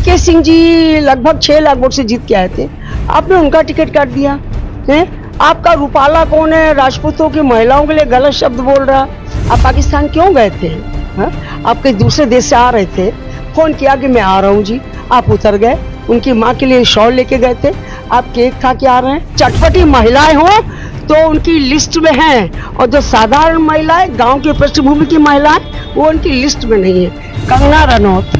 VK Singh ji लगभग 6 lakh vote से जीत के आए थे, आपने उनका टिकट काट दिया है। आपका रूपाला कौन है, राजपूतों की महिलाओं के लिए गलत शब्द बोल रहा। आप पाकिस्तान क्यों गए थे? आप कहीं दूसरे देश से आ रहे थे, फोन किया कि मैं आ रहा हूँ जी, आप उतर गए। उनकी माँ के लिए शॉल लेके गए थे, आप केक खा के आ रहे हैं। चटपटी महिलाएं हो तो उनकी लिस्ट में हैं, और जो साधारण महिलाएं, गांव की पृष्ठभूमि की महिलाएं, वो उनकी लिस्ट में नहीं है। कंगना रनौत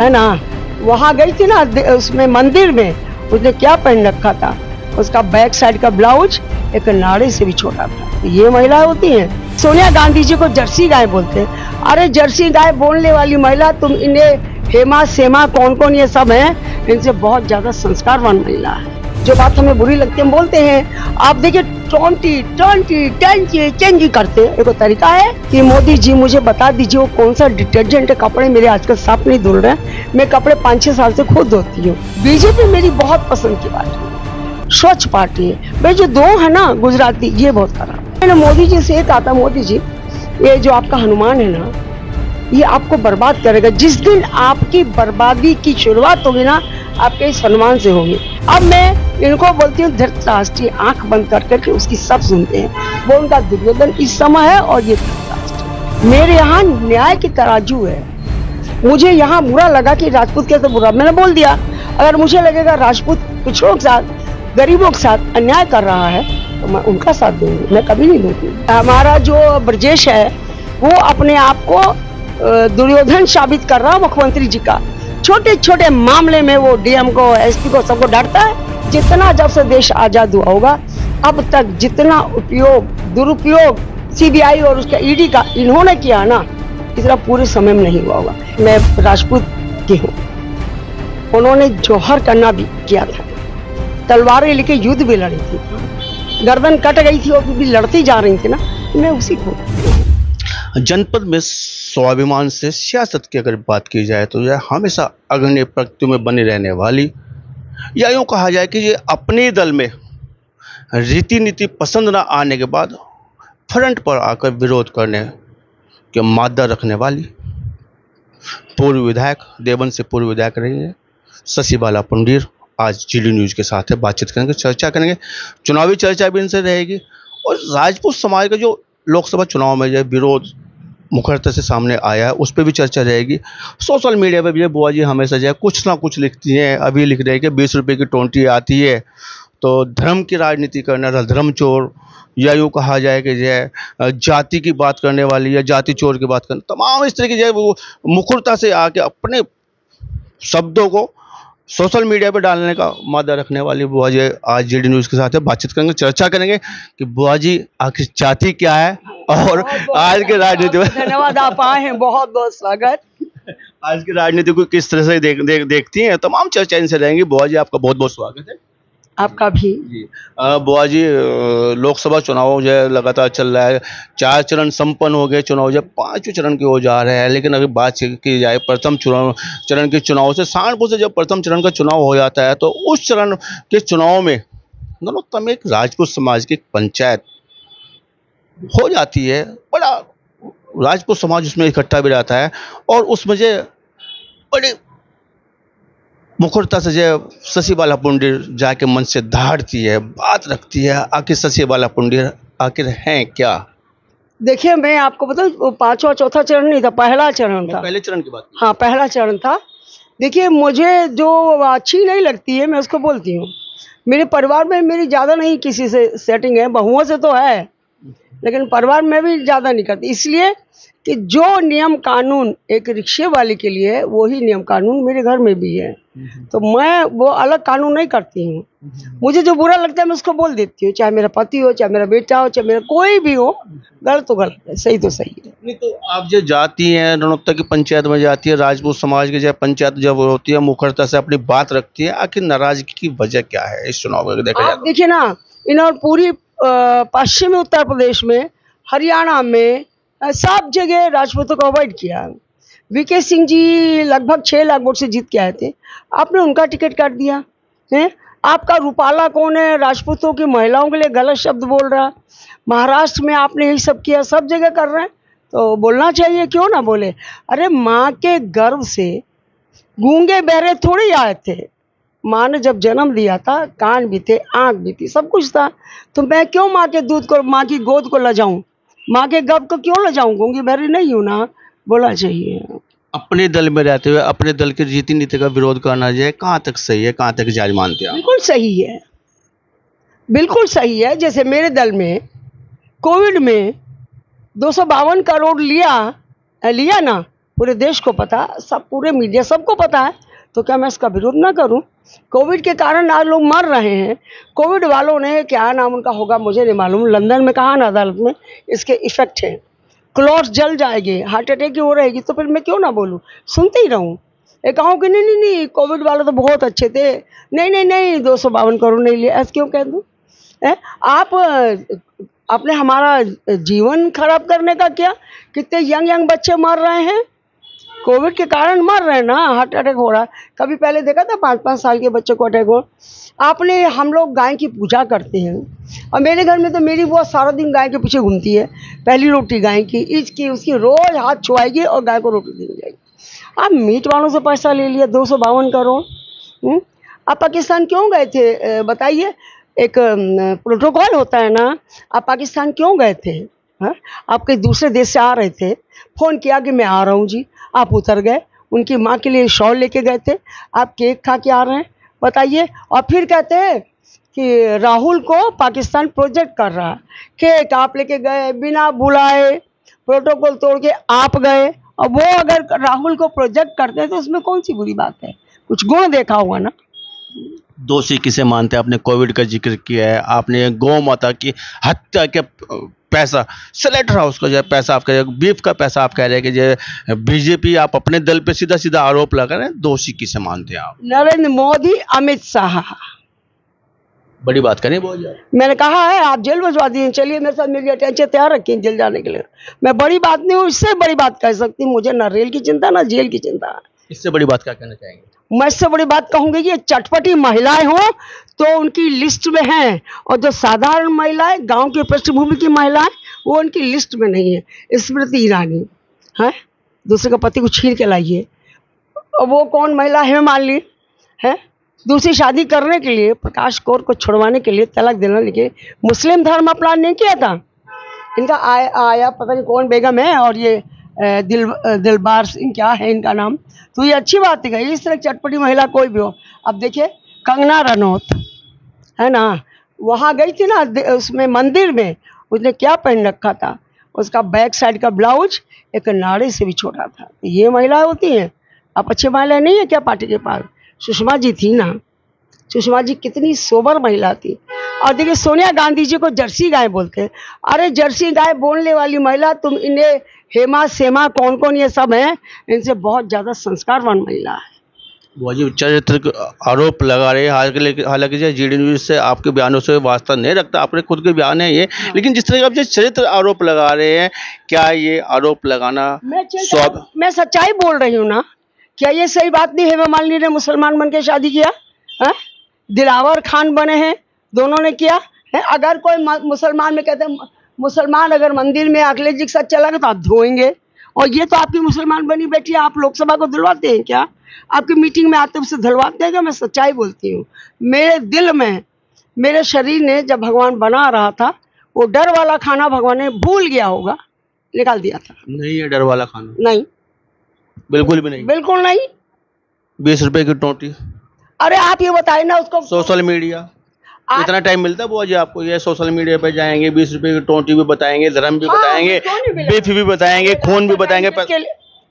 है ना, वहां गई थी ना उसमें मंदिर में, उसने क्या पहन रखा था? उसका बैक साइड का ब्लाउज एक नाड़े से भी छोटा था। ये महिलाएं होती हैं। सोनिया गांधी जी को जर्सी गाय बोलते हैं। अरे जर्सी गाय बोलने वाली महिला, तुम इन्हें हेमा सेमा कौन कौन ये सब हैं, इनसे बहुत ज्यादा संस्कारवान महिला है। जो बात हमें बुरी लगती है हम बोलते हैं। आप देखिए टोंटी करते हैं। एक तरीका है कि मोदी जी मुझे बता दीजिए वो कौन सा डिटर्जेंट है, कपड़े मेरे आजकल साफ नहीं धुल रहे हैं, मैं कपड़े 5-6 साल से खुद धोती हूँ। बीजेपी मेरी बहुत पसंद की पार्टी है, स्वच्छ पार्टी है। भाई जो दो है ना गुजराती, ये बहुत खराब है। मैंने मोदी जी से कहा था, मोदी जी ये जो आपका हनुमान है ना, ये आपको बर्बाद करेगा। जिस दिन आपकी बर्बादी की शुरुआत होगी ना, आपके इस हनुमान से होगी। अब मैं इनको बोलती हूँ धृतराष्ट्रीय, आंख बंद कर करके उसकी सब सुनते हैं। वो उनका दुर्योधन इस समय है और ये धृतराष्ट्र। मेरे यहाँ न्याय की तराजू है। मुझे यहाँ बुरा लगा कि राजपूत कैसे बुरा, मैंने बोल दिया। अगर मुझे लगेगा राजपूत पिछड़ों के साथ, गरीबों के साथ अन्याय कर रहा है तो मैं उनका साथ दूंगी, मैं कभी नहीं दूंगी। हमारा जो ब्रजेश है वो अपने आप को दुर्योधन साबित कर रहा है मुख्यमंत्री जी का। छोटे छोटे मामले में वो डीएम को, एसपी को, सबको डांटता है। जितना जब से देश आजाद हुआ होगा अब तक जितना उपयोग दुरुपयोग सीबीआई और उसका ईडी का इन्होंने किया ना, इतना पूरे समय में नहीं हुआ होगा। मैं राजपूत की हूँ, उन्होंने जौहर करना भी किया था, तलवारें लेके युद्ध भी लड़ी थी, गर्दन कट गई थी और भी लड़ती जा रही थी ना, मैं उसी को। जनपद में स्वाभिमान से सियासत की अगर बात की जाए तो यह हमेशा अग्रणी पंक्तियों में बनी रहने वाली, या यूँ कहा जाए कि ये अपने दल में रीति नीति पसंद न आने के बाद फ्रंट पर आकर विरोध करने के मादा रखने वाली पूर्व विधायक, देवन से पूर्व विधायक रही है शशि बाला पुंडीर, आज जीडी न्यूज़ के साथ है। बातचीत करेंगे, चर्चा करेंगे, चुनावी चर्चा भी इनसे रहेगी। और राजपूत समाज का जो लोकसभा चुनाव में जो विरोध मुखरता से सामने आया है उस पर भी चर्चा रहेगी। सोशल मीडिया पे भी बुआ जी हमेशा जो है कुछ ना कुछ लिखती हैं। अभी लिख रहे हैं कि 20 रुपये की टोंटी आती है तो धर्म की राजनीति करना, धर्म चोर, या यूँ कहा जाए कि जो है जाति की बात करने वाली या जाति चोर की बात करना, तमाम इस तरह की जो है वो मुखरता से आके अपने शब्दों को सोशल मीडिया पे डालने का मादा रखने वाली बुआ जी आज जीडी न्यूज़ के साथ है। बातचीत करेंगे, चर्चा करेंगे कि बुआ जी आखिर जाति क्या है और आज के राजनीति में। धन्यवाद, आप आए हैं, बहुत बहुत स्वागत। आज की राजनीति को किस तरह से देखती हैं, तमाम चर्चा इनसे रहेंगी। बुआ जी आपका बहुत बहुत स्वागत है। आपका भी जी। बुआ जी, लोकसभा चुनाव जो है लगातार चल रहा है, 4 चरण संपन्न हो गए, चुनाव जब 5वें चरण की ओर जा रहे हैं। लेकिन अगर बात की जाए प्रथम चरण के चुनाव से, सहारनपुर से जब प्रथम चरण का चुनाव हो जाता है तो उस चरण के चुनाव में दोनों में एक राजपूत समाज की पंचायत हो जाती है। बड़ा राजपूत समाज उसमें इकट्ठा भी रहता है और उसमें जो बड़े मुखरता से जो शशि बाला पुंडीर जाके मन से धारती है, बात रखती है। आखिर शशि बाला पुंडीर आखिर हैं क्या? देखिए, मैं आपको बताऊं, 5वां चौथा चरण नहीं था, पहला चरण था। पहले चरण की बात। हाँ, पहला चरण था। देखिए, मुझे जो अच्छी नहीं लगती है मैं उसको बोलती हूँ। मेरे परिवार में मेरी ज़्यादा नहीं किसी से सेटिंग है, बहुओं से तो है, लेकिन परिवार में भी ज़्यादा नहीं करती। इसलिए कि जो नियम कानून एक रिक्शे वाले के लिए है वही नियम कानून मेरे घर में भी है, तो मैं वो अलग कानून नहीं करती हूँ। मुझे जो बुरा लगता है मैं उसको बोल देती हूँ, चाहे मेरा पति हो, चाहे मेरा बेटा हो, चाहे मेरा कोई भी हो। गलत तो गलत है, सही तो सही है। नहीं तो आप जो जाती हैं, रणोत्तर की पंचायत में जाती है, राजपूत समाज की जो पंचायत जब होती है मुखरता से अपनी बात रखती है, आखिर नाराजगी की वजह क्या है इस चुनाव में? देखा आप देखिए ना, इन पूरी पश्चिमी उत्तर प्रदेश में, हरियाणा में, सब जगह राजपूतों को अवॉइड किया। वीके सिंह जी लगभग 6 लाख वोट से जीत के आए थे, आपने उनका टिकट काट दिया है। आपका रूपाला कौन है, राजपूतों की महिलाओं के लिए गलत शब्द बोल रहा। महाराष्ट्र में आपने यही सब किया, सब जगह कर रहे हैं, तो बोलना चाहिए, क्यों ना बोले। अरे माँ के गर्भ से गूंगे बहरे थोड़े आए थे। माँ ने जब जन्म दिया था, कान भी थे, आँख भी थी, सब कुछ था। तो मैं क्यों माँ के दूध को, माँ की गोद को लजाऊं, माँ के गर्भ को क्यों लजाऊं? गूंगी बहरी नहीं हूं ना, बोला चाहिए। अपने दल में रहते हुए अपने दल के रीति नीति का विरोध करना जो है कहाँ तक सही है, कहाँ तक जायज मानते हैं आप? बिल्कुल सही है, बिल्कुल सही है। जैसे मेरे दल में कोविड में 252 करोड़ लिया ना, पूरे देश को पता, सब पूरे मीडिया सबको पता है, तो क्या मैं इसका विरोध ना करूं? कोविड के कारण आज लोग मर रहे हैं। कोविड वालों ने, क्या नाम उनका होगा मुझे नहीं मालूम, लंदन में कहा ना अदालत में इसके इफेक्ट हैं, क्लॉट्स जल जाएंगे, हार्ट अटैक की हो रहेगी, तो फिर मैं क्यों ना बोलूं, सुनते ही रहूं? ये कहूँ कि नहीं नहीं नहीं कोविड वाले तो बहुत अच्छे थे, नहीं नहीं नहीं 252 करोड़ नहीं लिए, ऐसे क्यों कह दूँ? आपने हमारा जीवन खराब करने का क्या? कितने यंग बच्चे मर रहे हैं, कोविड के कारण मर रहे हैं ना, हार्ट अटैक हो रहा है। कभी पहले देखा था 5-5 साल के बच्चे को अटैक हो? हम लोग गाय की पूजा करते हैं, और मेरे घर में तो मेरी बुआ सारा दिन गाय के पीछे घूमती है, पहली रोटी गाय की, इसकी उसकी रोज हाथ छुआएगी और गाय को रोटी दी जाएगी। आप मीट वालों से पैसा ले लिया 252 करोड़। आप पाकिस्तान क्यों गए थे बताइए? एक प्रोटोकॉल होता है ना, आप पाकिस्तान क्यों गए थे? आप कहीं दूसरे देश से आ रहे थे, फ़ोन किया कि मैं आ रहा हूँ जी, आप उतर गए, उनकी माँ के लिए शॉल लेके गए थे, आप केक खा के आ रहे हैं, बताइए। और फिर कहते हैं कि राहुल को पाकिस्तान प्रोजेक्ट कर रहा है, केक आप लेके गए बिना बुलाए, प्रोटोकॉल तोड़ के आप गए, और वो अगर राहुल को प्रोजेक्ट करते हैं तो उसमें कौन सी बुरी बात है? कुछ गुण देखा हुआ ना। दोषी किसे मानते हैं? आपने कोविड का जिक्र किया है, आपने गौ माता की हत्या के पैसा, स्लेटर हाउस का जो पैसा आप कह रहे हैं, बीफ का पैसा आप कह रहे हैं कि जो बीजेपी, आप अपने दल पे सीधा सीधा आरोप लगा रहे हैं, दोषी किसे मानते हैं आप? नरेंद्र मोदी, अमित शाह। बड़ी बात करें बोल जाए, मैंने कहा है आप जेल भिजवा दिए, चलिए मेरे साथ मेरी अटेंशन तैयार रखिए जेल जाने के लिए। मैं बड़ी बात नहीं हूँ, इससे बड़ी बात कह सकती हूँ, मुझे ना रेल की चिंता ना जेल की चिंता। इससे बड़ी बात क्या कहना चाहेंगे? मैं इससे बड़ी बात कहूँगी कि चटपटी महिलाएं हो तो उनकी लिस्ट में हैं, और जो साधारण महिलाएं, गांव की पृष्ठभूमि की महिलाएं, वो उनकी लिस्ट में नहीं है। स्मृति ईरानी है, दूसरे का पति को छीन के लाइए, और वो कौन महिला है मालिनी है? दूसरी शादी करने के लिए, प्रकाश कौर को छुड़वाने के लिए, तलाक देने के लिए मुस्लिम धर्म अपनाने नहीं किया था। इनका आया पता नहीं कौन बेगम है, और ये दिलबार सिंह क्या है इनका नाम, तो ये अच्छी बात है। इस तरह चटपटी महिला कोई भी हो। अब देखिए कंगना रनौत है ना, वहाँ गई थी ना, उसमें मंदिर में उसने क्या पहन रखा था, उसका बैक साइड का ब्लाउज एक नाड़े से भी छोटा था। तो ये महिलाएं होती हैं? आप अच्छी महिलाएं नहीं है क्या पार्टी के पास? सुषमा जी थी ना, सुषमा जी कितनी सोबर महिला थी। और देखिए सोनिया गांधी जी को जर्सी गाय बोलते हैं। अरे जर्सी गाय बोलने वाली महिला, तुम इन्हें हेमा सेमा कौन कौन ये सब हैं, इनसे बहुत ज़्यादा संस्कारवान महिला है। वो जी चरित्र आरोप लगा रहे हैं, हालांकि जीडी न्यूज से आपके बयानों से वास्ता नहीं रखता, आपने खुद के बयान है ये, लेकिन जिस तरह का आप जो चरित्र आरोप लगा रहे हैं, क्या ये आरोप लगाना मैं सच्चाई बोल रही हूँ ना? क्या ये सही बात नहीं? हेमा मालिनी ने मुसलमान बन के शादी किया है, दिलावर खान बने हैं, दोनों ने किया है। अगर कोई मुसलमान में कहते हैं, मुसलमान अगर मंदिर में अखिलेश जी के साथ चला गया तो आप धोएंगे, और ये तो आपकी मुसलमान बनी बेटी, आप लोकसभा को धुलवाते हैं क्या? आपकी मीटिंग में आते उसे धुलवाते हैं क्या? मैं सच्चाई बोलती हूँ। मेरे दिल में, मेरे शरीर ने जब भगवान बना रहा था, वो डर वाला खाना भगवान ने भूल गया होगा, निकाल दिया था। नहीं है डर वाला खाना? नहीं, बिल्कुल भी नहीं, बिल्कुल नहीं। 20 रुपए की टोटी। अरे आप ये बताए ना उसको। सोशल मीडिया, इतना टाइम मिलता है बुआ जी आपको? ये सोशल मीडिया पे जाएंगे, 20 रुपए की टोटी भी बताएंगे, धर्म भी बताएंगे, बीफ भी बताएंगे, खून भी बताएंगे।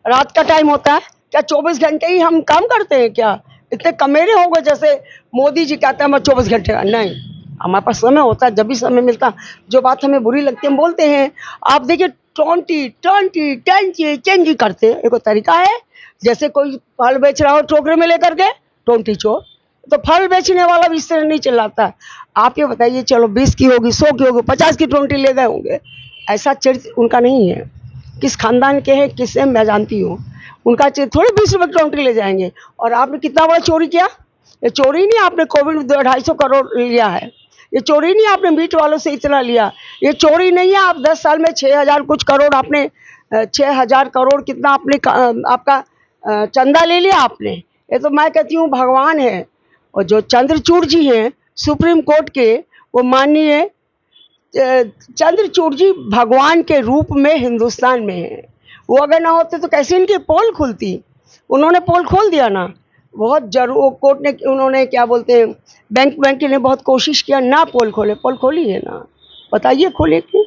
रात का टाइम होता है क्या? 24 घंटे ही हम काम करते हैं क्या? इतने कमेरे हो गए जैसे मोदी जी कहते हैं मैं 24 घंटे का। नहीं, हमारे पास समय होता है, जब भी समय मिलता, जो बात हमें बुरी लगती है हम बोलते हैं। आप देखिए 20 करते हैं, एक तरीका है। जैसे कोई फल बेच रहा हो टोकरे में लेकर के 20 चोर, तो फल बेचने वाला भी इस तरह नहीं चिल्लाता। आप ये बताइए, चलो 20 की होगी, 100 की होगी, 50 की 20 ले गए होंगे, ऐसा चरित्र उनका नहीं है। किस खानदान के हैं किससे मैं जानती हूँ, उनका चरित्र थोड़े 20 रुपये की 20 ले जाएंगे। और आपने कितना बड़ा चोरी किया? ये चोरी नहीं, आपने कोविड में 250 करोड़ लिया है। ये चोरी नहीं, आपने मीट वालों से इतना लिया। ये चोरी नहीं है, आप 10 साल में 6000 कुछ करोड़, आपने 6000 करोड़ कितना आपने आपका चंदा ले लिया आपने। ये तो मैं कहती हूँ भगवान है। और जो चंद्रचूड़ जी हैं सुप्रीम कोर्ट के, वो माननीय चंद्रचूड़ जी भगवान के रूप में हिंदुस्तान में है। वो अगर ना होते तो कैसे इनकी पोल खुलती। उन्होंने पोल खोल दिया ना, बहुत जरूर कोर्ट ने, उन्होंने क्या बोलते हैं, बैंक ने बहुत कोशिश किया ना पोल खोले, पोल खोली है ना, बताइए खोले क्यों।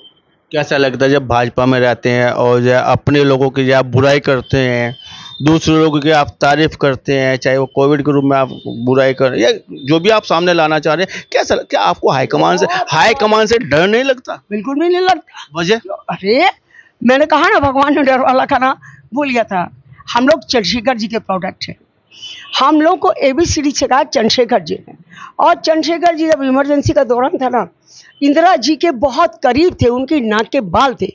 कैसा लगता है जब भाजपा में रहते हैं और जो है अपने लोगों की जो आप बुराई करते हैं, दूसरे लोगों की आप तारीफ करते हैं, चाहे वो कोविड के रूप में आप बुराई कर या जो भी आप सामने लाना चाह रहे हैं, क्या आपको हाईकमान से डर नहीं लगता? बिल्कुल भी नहीं लगता। वजह? अरे मैंने कहा ना भगवान ने डर वाला खाना भूल गया था। हम लोग चंद्रशेखर जी के प्रोडक्ट हैं। हम लोग को ABCD से कहा चंद्रशेखर जी ने, और चंद्रशेखर जी जब इमरजेंसी का दौरान था ना, इंदिरा जी के बहुत करीब थे, उनकी नाक के बाल थे,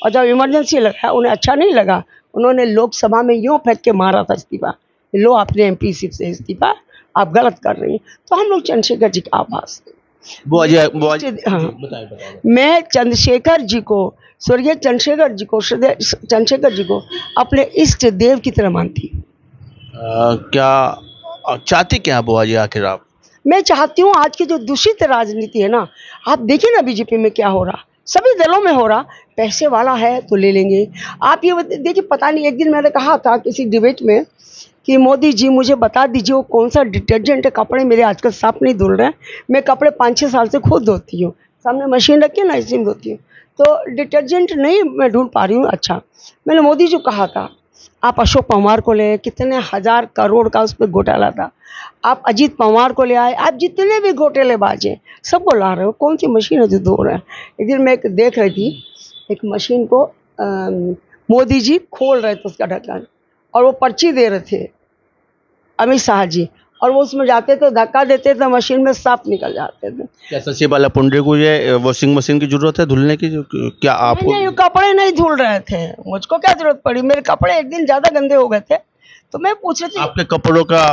और जब इमरजेंसी लगा उन्हें अच्छा नहीं लगा, उन्होंने लोकसभा में यूँ फेंक के मारा था इस्तीफा, लो अपने MP सीट से इस्तीफा, आप गलत कर रही हैं। तो हम लोग चंद्रशेखर जी का आभास थे। मैं चंद्रशेखर जी को, स्वर्गीय चंद्रशेखर जी को अपने इष्ट देव की तरह मानती हूँ। क्या चाहती क्या बुआ जी आखिर आप? मैं चाहती हूँ आज की जो दूषित राजनीति है ना, आप देखिए ना बीजेपी में क्या हो रहा, सभी दलों में हो रहा, पैसे वाला है तो ले लेंगे। आप ये देखिए, पता नहीं, एक दिन मैंने कहा था किसी डिबेट में कि मोदी जी मुझे बता दीजिए वो कौन सा डिटर्जेंट है, कपड़े मेरे आजकल साफ नहीं धुल रहे हैं, मैं कपड़े 5-6 साल से खुद धोती हूँ, सामने मशीन रखी है ना, इसी में धोती हूँ, तो डिटर्जेंट नहीं मैं ढूंढ पा रही हूँ। अच्छा, मैंने मोदी जी को कहा था आप अशोक पवार को ले, कितने 1000 करोड़ का उस पर घोटाला था, आप अजीत पवार को ले आए, आप जितने भी घोटालेबाज हैं सबको ला रहे हो, कौन सी मशीन है जो धो रहे हैं। एक दिन मैं देख रही थी एक मशीन को, मोदी जी खोल रहे थे उसका ढक्कन, और वो पर्ची दे रहे थे अमित शाह जी, और वो उसमें जाते थे, धक्का देते थे, मशीन में साफ निकल जाते थे। क्या सच्ची वाला पुंडरी को ये वॉशिंग मशीन की जरूरत है धुलने की? क्या आपको? नहीं, कपड़े नहीं धुल रहे थे, मुझको क्या जरूरत पड़ी, मेरे कपड़े एक दिन ज्यादा गंदे हो गए थे, तो मैं पूछ रही थी। आपके कपड़ों का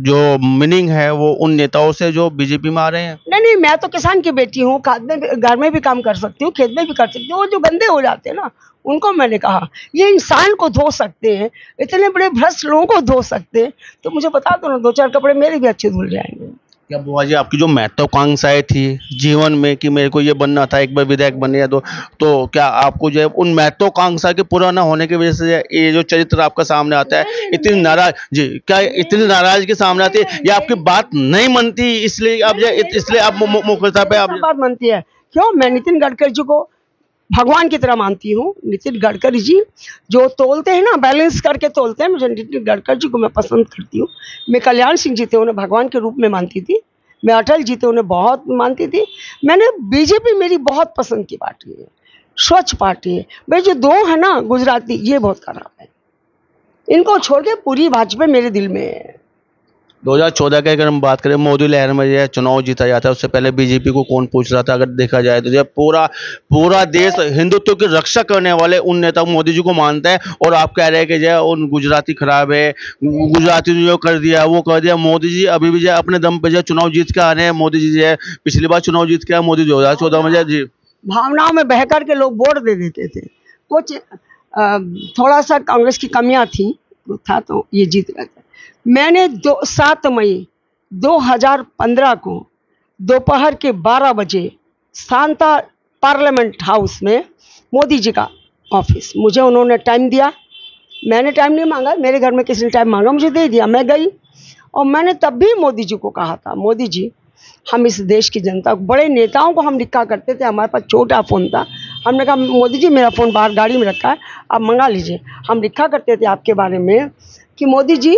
जो मीनिंग है वो उन नेताओं से जो बीजेपी में आ रहे हैं? नहीं, मैं तो किसान की बेटी हूँ, घर में भी काम कर सकती हूँ, खेत में भी कर सकती हूँ, वो जो गंदे हो जाते हैं ना उनको मैंने कहा ये इंसान को धो सकते हैं, इतने बड़े भ्रष्ट लोगों को धो सकते हैं, तो मुझे बता दो ना, 2-4 कपड़े मेरे भी अच्छे धुल जाएंगे। क्या बुआ जी आपकी जो महत्वाकांक्षाएं थी जीवन में कि मेरे को ये बनना था, एक बार विधायक बन गया तो क्या आपको जो है उन महत्वाकांक्षा के पूरा ना होने की वजह से ये जो चरित्र आपका सामने आता है, इतनी नाराज जी, क्या इतनी नाराजगी सामने आती है या आपकी बात नहीं मनती इसलिए आप मुखरता पे आप बात मनती है? क्यों, मैं नितिन गडकरी जी को भगवान की तरह मानती हूँ। नितिन गडकरी जी जो तोलते हैं ना, बैलेंस करके तोलते हैं, मुझे नितिन गडकरी जी को मैं पसंद करती हूँ। मैं कल्याण सिंह जी थे उन्हें भगवान के रूप में मानती थी, मैं अटल जी थे उन्हें बहुत मानती थी। मैंने बीजेपी मेरी बहुत पसंद की पार्टी है, स्वच्छ पार्टी है। भाई जो 2 है ना गुजराती, ये बहुत खराब है, इनको छोड़ के पूरी भाजपा मेरे दिल में है। 2014 की अगर हम बात करें, मोदी लहर में जो चुनाव जीता जाता है, उससे पहले बीजेपी को कौन पूछ रहा था? अगर देखा जाए तो जब पूरा देश हिंदुत्व की रक्षा करने वाले उन नेता मोदी जी को मानता है, और आप कह रहे हैं कि जो उन गुजराती खराब है, गुजराती ने जो कर दिया वो कर दिया। मोदी जी अभी भी जो अपने दम पे जो चुनाव जीत के आ रहे हैं, मोदी जी जो है पिछली बार चुनाव जीत के आए, मोदी 2014 में जी भावनाओं में बह कर के लोग वोट दे देते थे, कुछ थोड़ा सा कांग्रेस की कमियां थी था तो ये जीत गए थे। मैंने 7 मई 2015 को दोपहर के 12 बजे शांता पार्लियामेंट हाउस में मोदी जी का ऑफिस, मुझे उन्होंने टाइम दिया, मैंने टाइम नहीं मांगा, मेरे घर में किसी ने टाइम मांगा, मुझे दे दिया, मैं गई। और मैंने तब भी मोदी जी को कहा था, मोदी जी हम इस देश की जनता को, बड़े नेताओं को हम लिखा करते थे, हमारे पास छोटा फ़ोन था, हमने कहा मोदी जी मेरा फ़ोन बाहर गाड़ी में रखा है, आप मंगा लीजिए। हम लिखा करते थे आपके बारे में कि मोदी जी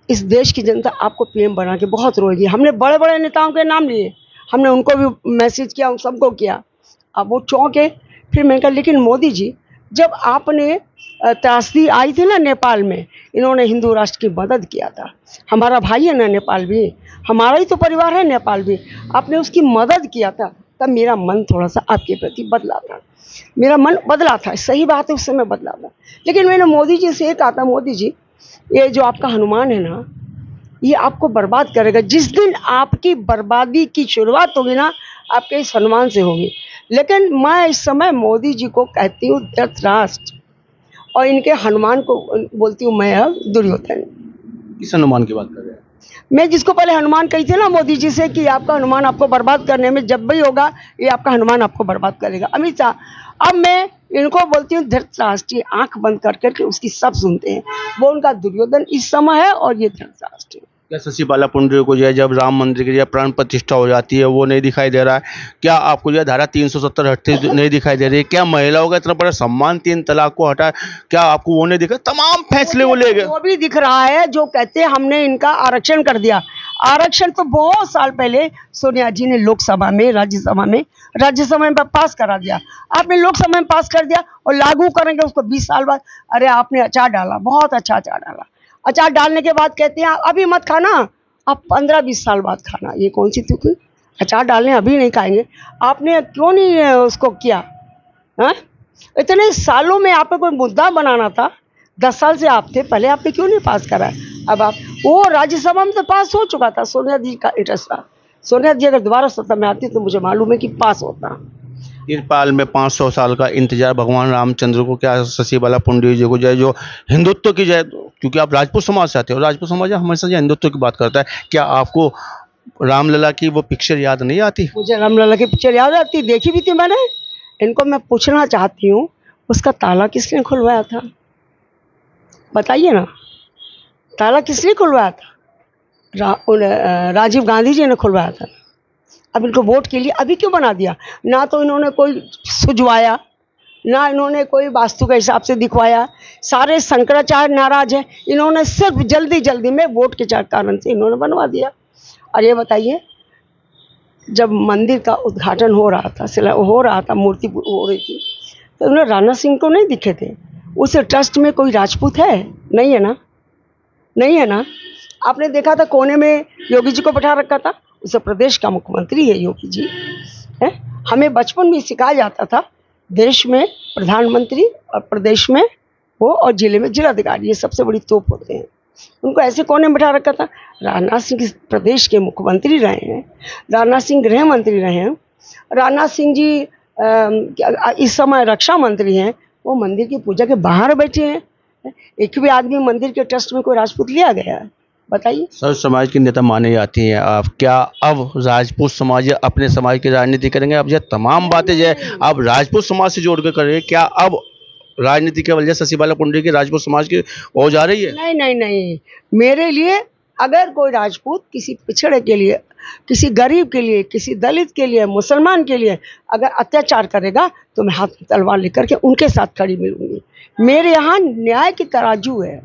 इस देश की जनता आपको PM बना के बहुत रोएगी। हमने बड़े बड़े नेताओं के नाम लिए, हमने उनको भी मैसेज किया, उन सबको किया। अब वो चौंके, फिर मैंने कहा लेकिन मोदी जी जब आपने त्रासदी आई थी ना नेपाल में, इन्होंने हिंदू राष्ट्र की मदद किया था, हमारा भाई है ना नेपाल भी, हमारा ही तो परिवार है नेपाल भी, आपने उसकी मदद किया था, तब मेरा मन थोड़ा सा आपके प्रति बदला था, मेरा मन बदला था, सही बात है उस समय बदला था। लेकिन मैंने मोदी जी से कहा था, मोदी जी ये जो आपका हनुमान है ना, ये आपको बर्बाद करेगा, जिस दिन आपकी बर्बादी की शुरुआत होगी ना, आपके इस हनुमान से होगी। लेकिन मैं इस समय मोदी जी को कहती हूँ धृतराष्ट्र, और इनके हनुमान को बोलती हूँ मैं अब दुर्योधन। किस हनुमान की बात कर रहे हैं? मैं जिसको पहले हनुमान कही थी ना मोदी जी से कि आपका हनुमान आपको बर्बाद करने में जब भी होगा, ये आपका हनुमान आपको बर्बाद करेगा, अमित शाह। अब मैं इनको बोलती हूँ धृतराष्ट्र, आंख बंद कर करके उसकी सब सुनते हैं। वो उनका दुर्योधन इस समय है और ये धृतराष्ट्र। क्या शशि बाला पुंडरी को जो है जब राम मंदिर की जो प्राण प्रतिष्ठा हो जाती है वो नहीं दिखाई दे रहा है? क्या आपको जो है धारा 370 हटती नहीं दिखाई दे रही है? क्या महिलाओं का इतना बड़ा सम्मान 3 तलाक को हटा, क्या आपको वो नहीं दिखा? तमाम फैसले वो ले गए। वो भी दिख रहा है जो कहते हैं हमने इनका आरक्षण कर दिया। आरक्षण तो बहुत साल पहले सोनिया जी ने लोकसभा में, राज्यसभा में पास करा दिया। आपने लोकसभा में पास कर दिया और लागू करेंगे उसको 20 साल बाद। अरे आपने अचार डाला, बहुत अच्छा अचार डाला। अचार डालने के बाद कहते हैं अभी मत खाना, आप 15-20 साल बाद खाना। ये कौन सी थी? अचार डालने अभी नहीं खाएंगे। आपने क्यों नहीं उसको किया? हाँ, इतने सालों में आपको कोई मुद्दा बनाना था। 10 साल से आप थे, पहले आपने क्यों नहीं पास करा? अब आप, वो राज्यसभा में तो पास हो चुका था, सोनिया जी का इंटरेस्ट था। सोनिया जी अगर दोबारा सत्ता में आती तो मुझे मालूम है कि पास होता। तिरपाल में 500 साल का इंतजार भगवान रामचंद्र को, क्या शशि बाला पुंडरी जी को जो है जो हिंदुत्व की जो है, क्योंकि आप राजपूत समाज से आते हो, राजपूत समाज हमेशा जो हिंदुत्व की बात करता है, क्या आपको रामलला की वो पिक्चर याद नहीं आती? मुझे रामलला की पिक्चर याद आती, देखी भी थी मैंने। इनको मैं पूछना चाहती हूँ, उसका ताला किसने खुलवाया था? बताइए ना, ताला किसने खुलवाया था? राजीव गांधी जी ने खुलवाया था। अब इनको वोट के लिए अभी क्यों बना दिया? ना तो इन्होंने कोई सुझवाया, ना इन्होंने कोई वास्तु के हिसाब से दिखवाया। सारे शंकराचार्य नाराज हैं, इन्होंने सिर्फ जल्दी जल्दी में वोट के कारण से इन्होंने बनवा दिया। और ये बताइए, जब मंदिर का उद्घाटन हो रहा था, मूर्ति हो रही थी, तो उन्होंने राणा सिंह को नहीं दिखे थे। उस ट्रस्ट में कोई राजपूत है? नहीं है ना, नहीं है ना। आपने देखा था कोने में योगी जी को बैठा रखा था, उत्तर प्रदेश का मुख्यमंत्री है योगी जी है। हमें बचपन में सिखाया जाता था, देश में प्रधानमंत्री और प्रदेश में वो और जिले में जिलाधिकारी, ये सबसे बड़ी तोप होते हैं। उनको ऐसे कोने में बैठा रखा था। राजनाथ सिंह प्रदेश के मुख्यमंत्री रहे हैं, राजनाथ सिंह गृह मंत्री रहे हैं, राजनाथ सिंह जी इस समय रक्षा मंत्री हैं। वो मंदिर की पूजा के बाहर बैठे हैं। एक भी आदमी मंदिर के ट्रस्ट में कोई राजपूत लिया गया है? बताइए। सर्व समाज की नेता मानी जाती हैं आप, क्या अब राजपूत समाज अपने समाज की राजनीति करेंगे? अब यह तमाम बातें जो है आप राजपूत समाज से जोड़ कर करेंगे, क्या अब राजनीति के वजह शशि बाला पुंडरी की राजपूत समाज की हो जा रही है? नहीं नहीं नहीं, मेरे लिए अगर कोई राजपूत किसी पिछड़े के लिए, किसी गरीब के लिए, किसी दलित के लिए, मुसलमान के लिए अगर अत्याचार करेगा तो मैं हाथ में तलवार लेकर के उनके साथ खड़ी मिलूंगी। मेरे यहाँ न्याय की तराजू है।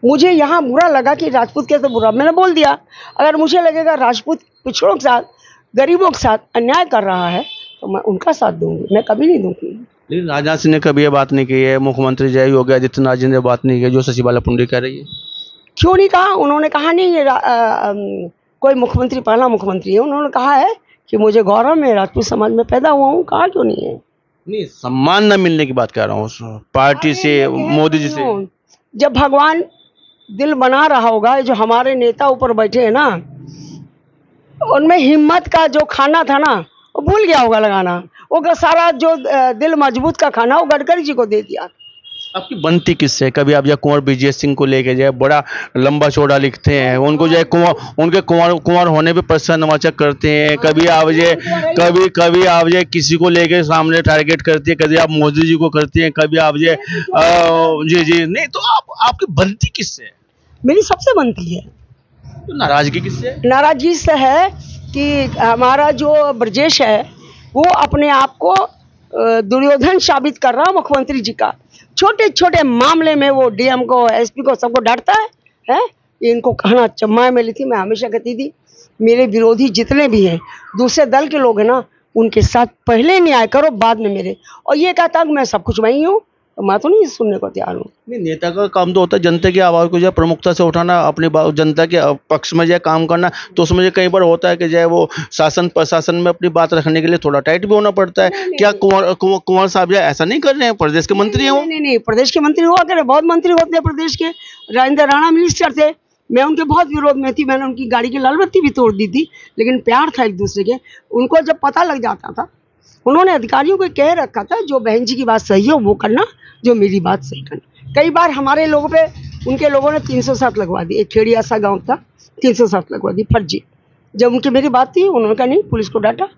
मुझे यहाँ बुरा लगा कि राजपूत कैसे बुरा, मैंने बोल दिया। अगर मुझे लगेगा राजपूत पिछड़ों के साथ, गरीबों के साथ अन्याय कर रहा है तो मैं उनका साथ दूंगी, मैं कभी नहीं दूंगी। लेकिन राजनाथ सिंह ने कभी ये बात नहीं की है, मुख्यमंत्री जय योगी आदित्यनाथ जी ने बात नहीं की जो शशि बाला पुंडरी कह रही है। क्यों नहीं कहा? उन्होंने कहा नहीं ये कोई मुख्यमंत्री पहला मुख्यमंत्री है। उन्होंने कहा है कि मुझे गौरव में राजपूत समाज में पैदा हुआ हूँ। कहा क्यों नहीं है? नहीं, सम्मान न मिलने की बात कर रहा हूँ पार्टी से, मोदी जी से। जब भगवान दिल बना रहा होगा, जो हमारे नेता ऊपर बैठे हैं ना, उनमें हिम्मत का जो खाना था ना वो भूल गया होगा लगाना। वो सारा जो दिल मजबूत का खाना वो गडकरी जी को दे दिया। आपकी बनती किससे? कभी आप जो कुंवर विजय सिंह को लेके जाए बड़ा लंबा चौड़ा लिखते हैं, उनको जो है उनके कुंवर होने पे प्रशंसावाचक करते हैं। कभी आप जो किसी को लेके सामने टारगेट करती है, कभी आप मोदी जी को करती हैं, कभी आप जी नहीं, तो आपकी बनती किससे? मेरी सबसे बनती है। तो नाराजगी किससे? नाराजगी से है कि हमारा जो ब्रजेश है वो अपने आप को दुर्योधन साबित कर रहा मुख्यमंत्री जी का। छोटे छोटे मामले में वो डीएम को, एसपी को, सबको डांटता है। इनको कहना चम्मा मिली थी। मैं हमेशा कहती थी मेरे विरोधी जितने भी हैं, दूसरे दल के लोग हैं ना, उनके साथ पहले न्याय करो, बाद में मेरे। और ये कहता कि मैं सब कुछ वही हूँ, तो मैं तो नहीं सुनने को तैयार हूँ। नहीं, नेता का काम तो होता है जनता की आवाज़ को जो प्रमुखता से उठाना, अपनी जनता के पक्ष में जो काम करना। तो उसमें जो कई बार होता है कि जो है वो शासन प्रशासन में अपनी बात रखने के लिए थोड़ा टाइट भी होना पड़ता है। क्या कुंवर साहब जो ऐसा नहीं कर रहे हैं? प्रदेश के मंत्री हैं वो। नहीं, प्रदेश के मंत्री हुआ करे, बहुत मंत्री होते हैं प्रदेश के। राजेंद्र राणा मिनिस्टर थे, मैं उनके बहुत विरोध में थी। मैंने उनकी गाड़ी की लाल बत्ती भी तोड़ दी थी, लेकिन प्यार था एक दूसरे के। उनको जब पता लग जाता था, उन्होंने अधिकारियों को कह रखा था जो बहन जी की बात सही हो वो करना, जो मेरी बात सही करना। कई बार हमारे लोगों पे उनके लोगों ने 307 लगवा दी। एक खेड़िया सा गांव था, 307 लगवा दी फर्जी। जब उनकी मेरी बात थी, उन्होंने कहा नहीं, पुलिस को डांटा।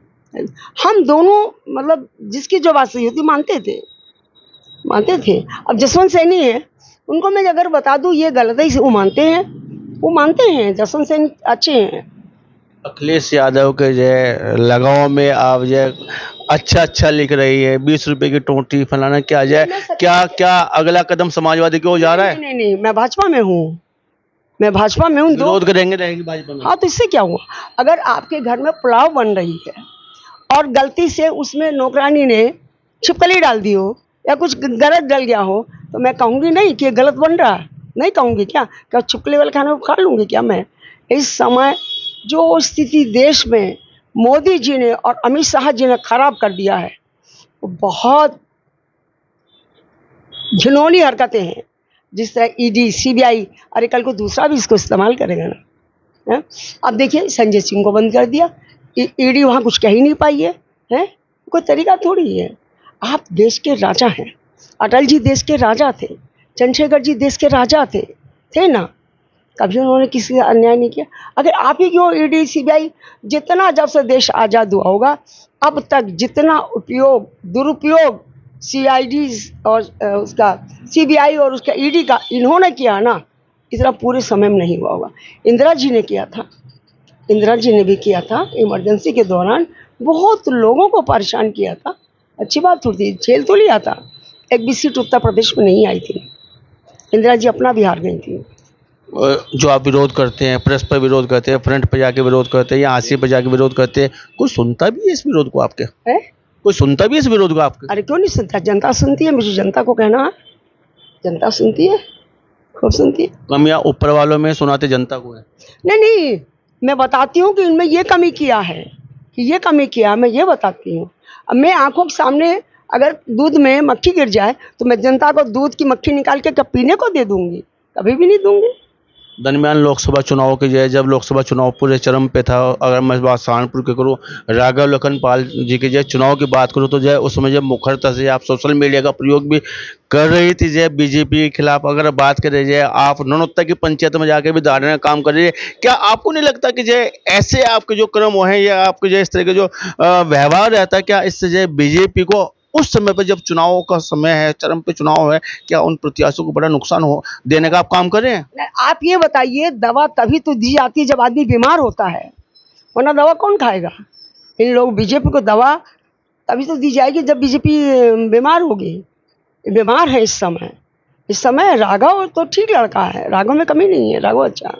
हम दोनों मतलब जिसकी जो बात सही होती मानते थे। अब जसवंत सैनी है, उनको मैं अगर बता दूं ये गलत है, वो मानते हैं। जसवंत सैनी अच्छे हैं। अखिलेश यादव के जय लगाव में आप जय अच्छा लिख रही है, 20 रुपए की टोटी फलाना, क्या जय क्या अगला कदम समाजवादी की ओर जा रहा है? नहीं, मैं भाजपा में हूँ। विरोध करेंगे रहेगी भाजपा में। हाँ, तो इससे क्या हुआ? अगर आपके घर में पुलाव बन रही है और गलती से उसमें नौकरानी ने छिपकली डाल दी हो या कुछ गलत डल गया हो, तो मैं कहूँगी नहीं कि ये गलत बन रहा है? नहीं कहूँगी क्या छिपकली वाले खाना खा लूँगी क्या मैं? इस समय जो स्थिति देश में मोदी जी ने और अमित शाह जी ने खराब कर दिया है, वो बहुत घिनौनी हरकतें हैं। जिस तरह ईडी, सीबीआई, अरे कल को दूसरा भी इसको इस्तेमाल करेगा ना। है? अब देखिए संजय सिंह को बंद कर दिया, ईडी वहाँ कुछ कह ही नहीं पाई है? कोई तरीका थोड़ी है। आप देश के राजा हैं, अटल जी देश के राजा थे, चंद्रशेखर जी देश के राजा थे ना, कभी उन्होंने किसी से अन्याय नहीं किया। अगर आप ही क्यों ईडी, सीबीआई, जितना जब से देश आज़ाद हुआ होगा अब तक जितना दुरुपयोग सीआईडी और उसका सीबीआई और उसका ईडी का इन्होंने किया ना, इतना पूरे समय में नहीं हुआ होगा। इंदिरा जी ने भी किया था इमरजेंसी के दौरान, बहुत लोगों को परेशान किया था। अच्छी बात होती, जेल तो लिया था। एक भी सीट उत्तर प्रदेश में नहीं आई थी, इंदिरा जी अपना भी हार गई थी। जो आप विरोध करते हैं, प्रेस पर विरोध करते हैं, फ्रंट पर जाके विरोध करते हैं या हाशिए पर जाके विरोध करते हैं, कोई सुनता भी है इस विरोध को आपके? कोई सुनता भी है इस विरोध को आपके? अरे क्यों नहीं सुनता, जनता सुनती है। मुझे जनता को कहना है, जनता सुनती है, खूब सुनती है। कमियां ऊपर वालों में, सुनाते जनता को है। नहीं, मैं बताती हूँ कि इनमें ये कमी किया है, मैं ये बताती हूँ। अब मैं आंखों के सामने अगर दूध में मक्खी गिर जाए तो मैं जनता को दूध की मक्खी निकाल के पीने को दे दूंगी? कभी भी नहीं दूंगी। दरमियान लोकसभा चुनाव के जब लोकसभा चुनाव पूरे चरम पे था, अगर मैं बात सहारनपुर की करूँ, राघव लखनपाल जी के चुनाव की बात करूँ तो उसमें मुखरता से आप सोशल मीडिया का प्रयोग भी कर रही थी बीजेपी के खिलाफ। अगर बात करें आप नौनोत्ता की पंचायत में जाके भी धारने का काम कर रही है, क्या आपको नहीं लगता कि ऐसे आपके जो क्रम है या आपके इस तरह के जो व्यवहार रहता है, क्या इससे बीजेपी को उस समय पर जब चुनाव का समय है, चरम पे चुनाव है, क्या उन प्रत्याशियों को बड़ा नुकसान देने का आप काम कर रहे हैं? आप ये बताइए, दवा तभी तो दी जाती है जब आदमी बीमार होता है, वरना दवा कौन खाएगा? इन लोग बीजेपी को दवा तभी तो दी जाएगी जब बीजेपी बीमार होगी। बीमार है इस समय। राघव तो ठीक लड़का है, राघव में कमी नहीं है, राघव अच्छा।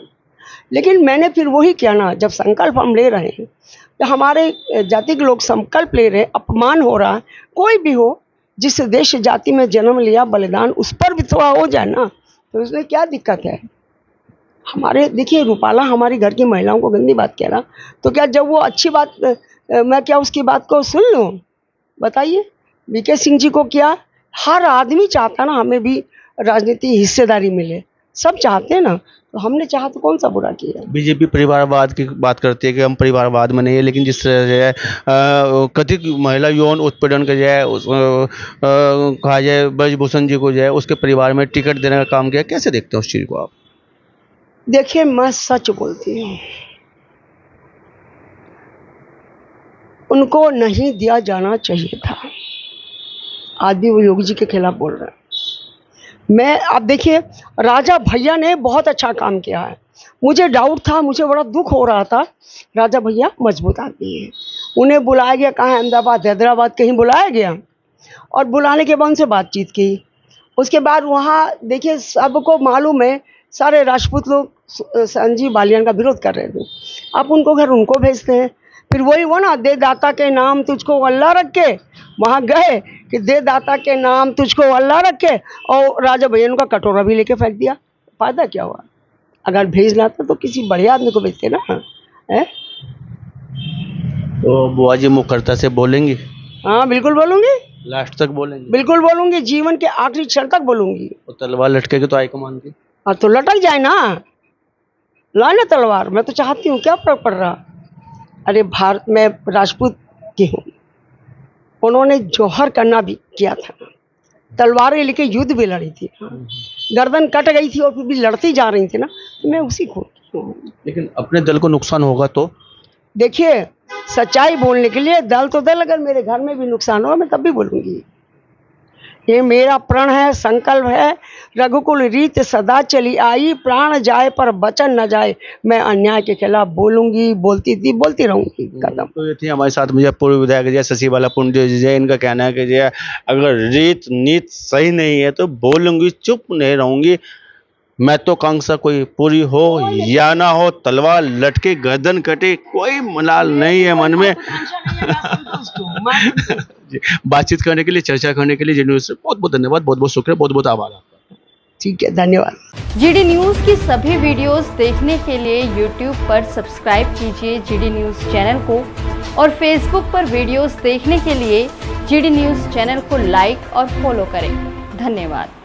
लेकिन मैंने फिर वही किया ना, जब संकल्प हम ले रहे हैं, तो हमारे जाति के लोग संकल्प ले रहे हैं, अपमान हो रहा है, कोई भी हो, जिस देश जाति में जन्म लिया, बलिदान उस पर भी थोड़ा हो जाए ना, तो उसमें क्या दिक्कत है? हमारे देखिए, रूपाला हमारी घर की महिलाओं को गंदी बात कह रहा, तो क्या जब वो अच्छी बात, मैं क्या उसकी बात को सुन लूँ? बताइए। वीके सिंह जी को क्या, हर आदमी चाहता ना हमें भी राजनीति हिस्सेदारी मिले, सब चाहते हैं ना, तो हमने चाहा तो कौन सा बुरा किया? बीजेपी परिवारवाद की बात करती है कि हम परिवारवाद में नहीं है, लेकिन जिस तरह कथित महिला यौन उत्पीड़न का कहा जाए ब्रजभूषण जी को उसके परिवार में टिकट देने का काम किया, कैसे देखते हैं उस चीज़ को आप? देखिए, मैं सच बोलती हूँ, उनको नहीं दिया जाना चाहिए था। आज भी वो योगी जी के खिलाफ बोल रहे हैं। मैं अब देखिए, राजा भैया ने बहुत अच्छा काम किया है। मुझे डाउट था, मुझे बड़ा दुख हो रहा था। राजा भैया मजबूत आदमी है, उन्हें बुलाया गया, कहाँ, अहमदाबाद, हैदराबाद, कहीं बुलाया गया, और बुलाने के बाद उनसे बातचीत की। उसके बाद वहाँ देखिए, सबको मालूम है, सारे राजपूत लोग संजीव बालियान का विरोध कर रहे थे। आप उनको घर उनको भेजते हैं, फिर वही वो ना, दे दाता के नाम तुझको अल्लाह रखे, वहाँ गए कि दे दाता के नाम तुझको अल्लाह रखे, और राजा भैया का कटोरा भी लेके फेंक दिया। फायदा क्या हुआ? अगर भेजना था तो किसी बढ़िया आदमी को भेजते ना, है? तो बुआ जी मुखरता से बोलेंगी? हाँ, बिल्कुल बोलूँगी, लास्ट तक बोलेंगी? बिल्कुल बोलूँगी, जीवन के आखिरी क्षण तक बोलूँगी। तो तलवार लटकेगी तो हाईकमान की? हाँ, तो लटक जाए ना, लाने तलवार, मैं तो चाहती हूँ, क्या फर्क पड़ रहा? अरे भारत में राजपूत की हूँ, उन्होंने जौहर करना भी किया था, तलवारें लेके युद्ध भी लड़ी थी, गर्दन कट गई थी और फिर भी लड़ती जा रही थी ना, तो मैं उसी को। लेकिन अपने दल को नुकसान होगा तो? देखिए, सच्चाई बोलने के लिए दल तो दल, अगर मेरे घर में भी नुकसान होगा मैं तब भी बोलूँगी। ये मेरा प्रण है, संकल्प है, रघुकुल रीत सदा चली आई, प्राण जाए पर वचन न जाए, मैं अन्याय के खिलाफ बोलूंगी, बोलती थी, बोलती रहूंगी। कदम तो ये थी हमारे साथ मुझे पूर्व विधायक जी शशिबाला पुंडे जी। इनका कहना है कि जी अगर रीत नीत सही नहीं है तो बोलूंगी, चुप नहीं रहूंगी। महत्वाकांक्षा कोई पूरी हो या ना हो, तलवार लटके गर्दन कटे, कोई मलाल नहीं है मन में। बातचीत करने के लिए, चर्चा करने के लिए जी न्यूज़ से बहुत बहुत धन्यवाद, बहुत बहुत शुक्रिया, बहुत बहुत आभार आपका। ठीक है, धन्यवाद। जीडी न्यूज़ की सभी वीडियोस देखने के लिए यूट्यूब पर सब्सक्राइब कीजिए जीडी न्यूज़ चैनल को, और फेसबुक पर वीडियोस देखने के लिए जीडी न्यूज़ चैनल को लाइक और फॉलो करें। धन्यवाद।